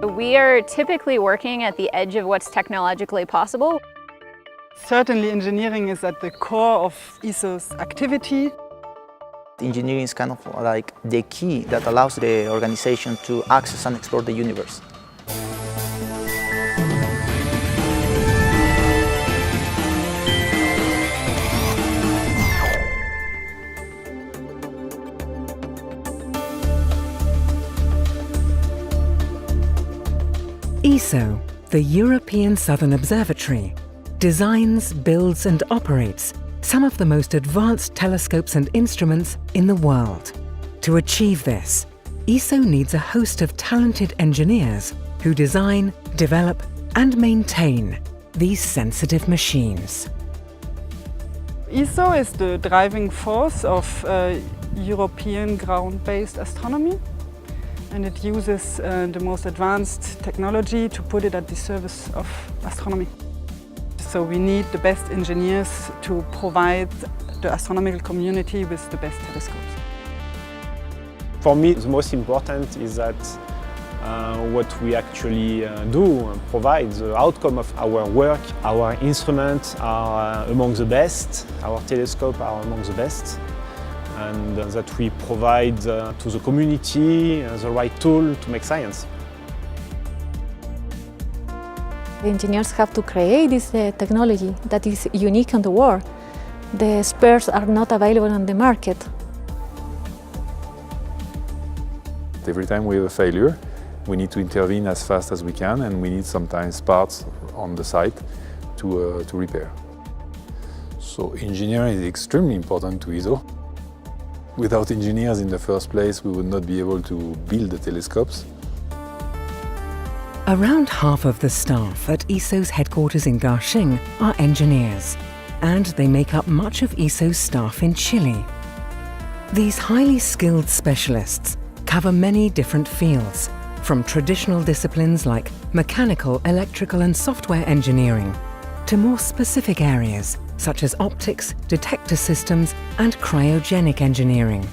We are typically working at the edge of what's technologically possible. Certainly engineering is at the core of ESO's activity. Engineering is kind of like the key that allows the organization to access and explore the universe. ESO, the European Southern Observatory, designs, builds and operates some of the most advanced telescopes and instruments in the world. To achieve this, ESO needs a host of talented engineers who design, develop and maintain these sensitive machines. ESO is the driving force of European ground-based astronomy, and it uses the most advanced technology to put it at the service of astronomy. So we need the best engineers to provide the astronomical community with the best telescopes. For me, the most important is that what we actually do and provide, the outcome of our work. Our instruments are among the best, our telescopes are among the best, and that we provide to the community the right tool to make science. The engineers have to create this technology that is unique in the world. The spares are not available on the market. Every time we have a failure, we need to intervene as fast as we can, and we need sometimes parts on the site to repair. So engineering is extremely important to ESO. Without engineers in the first place, we would not be able to build the telescopes. Around half of the staff at ESO's headquarters in Garching are engineers, and they make up much of ESO's staff in Chile. These highly skilled specialists cover many different fields, from traditional disciplines like mechanical, electrical and software engineering, to more specific areas such as optics, detector systems and cryogenic engineering.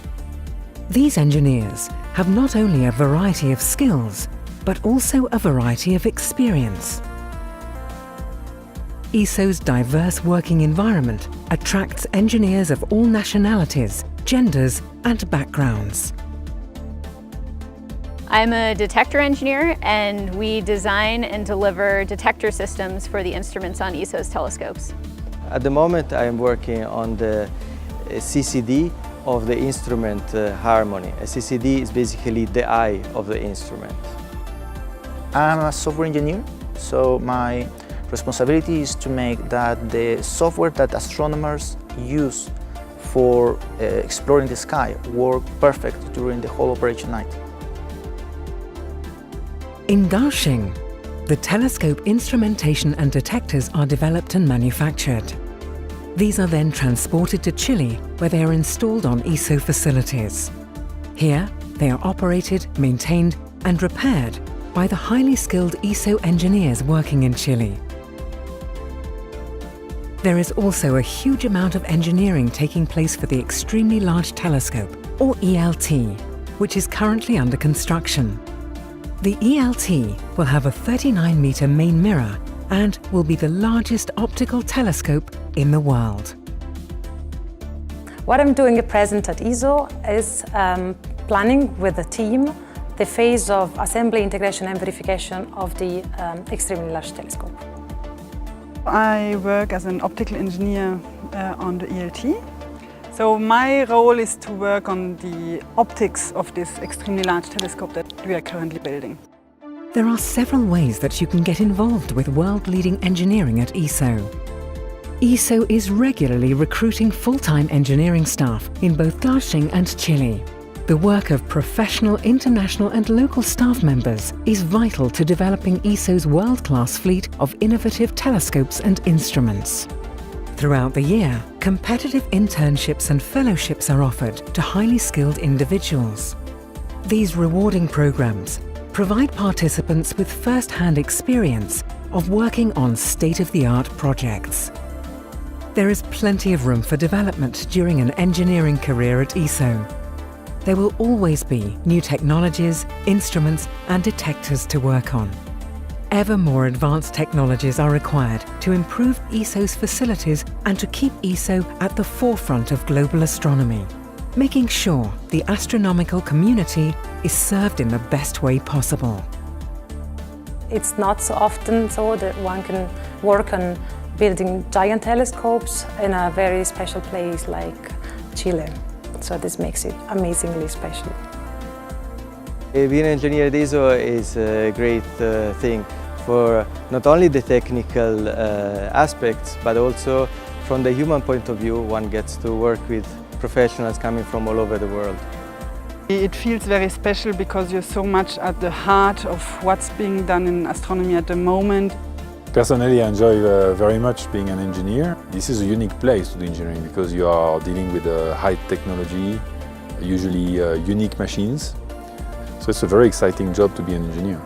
These engineers have not only a variety of skills, but also a variety of experience. ESO's diverse working environment attracts engineers of all nationalities, genders and backgrounds. I'm a detector engineer, and we design and deliver detector systems for the instruments on ESO's telescopes. At the moment I am working on the CCD of the instrument harmony. A CCD is basically the eye of the instrument. I'm a software engineer, so my responsibility is to make that the software that astronomers use for exploring the sky work perfect during the whole operation night. In Garching, the telescope instrumentation and detectors are developed and manufactured. These are then transported to Chile, where they are installed on ESO facilities. Here, they are operated, maintained and repaired by the highly skilled ESO engineers working in Chile. There is also a huge amount of engineering taking place for the Extremely Large Telescope, or ELT, which is currently under construction. The ELT will have a 39-meter main mirror and will be the largest optical telescope in the world. What I'm doing at present at ESO is planning with the team the phase of assembly, integration and verification of the Extremely Large Telescope. I work as an optical engineer on the ELT. So my role is to work on the optics of this extremely large telescope that we are currently building. There are several ways that you can get involved with world-leading engineering at ESO. ESO is regularly recruiting full-time engineering staff in both Garching and Chile. The work of professional, international and local staff members is vital to developing ESO's world-class fleet of innovative telescopes and instruments. Throughout the year, competitive internships and fellowships are offered to highly skilled individuals. These rewarding programs provide participants with first-hand experience of working on state-of-the-art projects. There is plenty of room for development during an engineering career at ESO. there will always be new technologies, instruments and detectors to work on. Ever more advanced technologies are required to improve ESO's facilities and to keep ESO at the forefront of global astronomy, making sure the astronomical community is served in the best way possible. It's not so often so that one can work on building giant telescopes in a very special place like Chile. So this makes it amazingly special. Being an engineer at ESO is a great thing for not only the technical aspects, but also from the human point of view, one gets to work with professionals coming from all over the world. It feels very special because you're so much at the heart of what's being done in astronomy at the moment. Personally, I enjoy very much being an engineer. This is a unique place to do engineering because you are dealing with high technology, usually unique machines. So it's a very exciting job to be an engineer.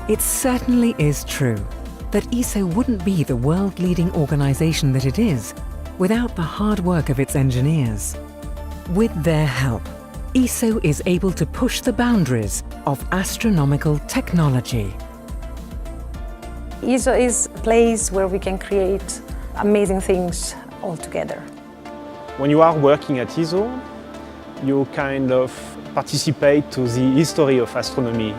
It certainly is true that ESO wouldn't be the world-leading organisation that it is without the hard work of its engineers. With their help, ESO is able to push the boundaries of astronomical technology. ESO is a place where we can create amazing things all together. When you are working at ESO, you kind of participate to the history of astronomy